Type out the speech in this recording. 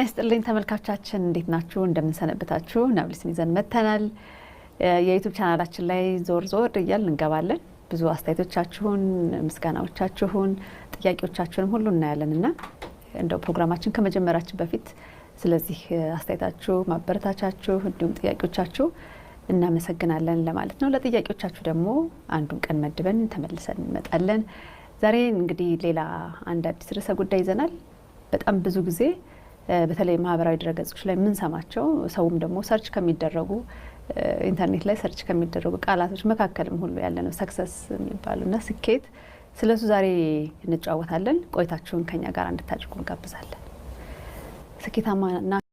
ይስጥልኝ ተመልካቾቻችን እንዴት ናችሁ? እንደምን ሰነበታችሁ? ናብሊስን ይዘን መተናል። የዩቲዩብ ቻናላችን ላይ ዞር እያልን እንገባለን። ብዙ አስተያየቶቻችሁን፣ ምስጋናዎቻችሁን፣ ጥያቄዎቻችሁንም ሁሉ እናያለንና እንደው ፕሮግራማችን ከመጀመራችን በፊት ስለዚህ አስተያየታችሁ፣ ማበረታቻችሁ እንዲሁም ጥያቄዎቻችሁ እናመሰግናለን ለማለት ነው። ለጥያቄዎቻችሁ ደግሞ አንዱን ቀን መድበን ተመልሰን እንመጣለን። ዛሬ እንግዲህ ሌላ አንድ አዲስ ርዕሰ ጉዳይ ይዘናል። በጣም ብዙ ጊዜ በተለይ ማህበራዊ ድረገጾች ላይ የምንሰማቸው ሰውም ደግሞ ሰርች ከሚደረጉ ኢንተርኔት ላይ ሰርች ከሚደረጉ ቃላቶች መካከልም ሁሉ ያለ ነው ሰክሰስ የሚባሉና ስኬት። ስለሱ ዛሬ እንጫወታለን። ቆይታችሁን ከኛ ጋር እንድታደርጉ እንጋብዛለን። ስኬታማና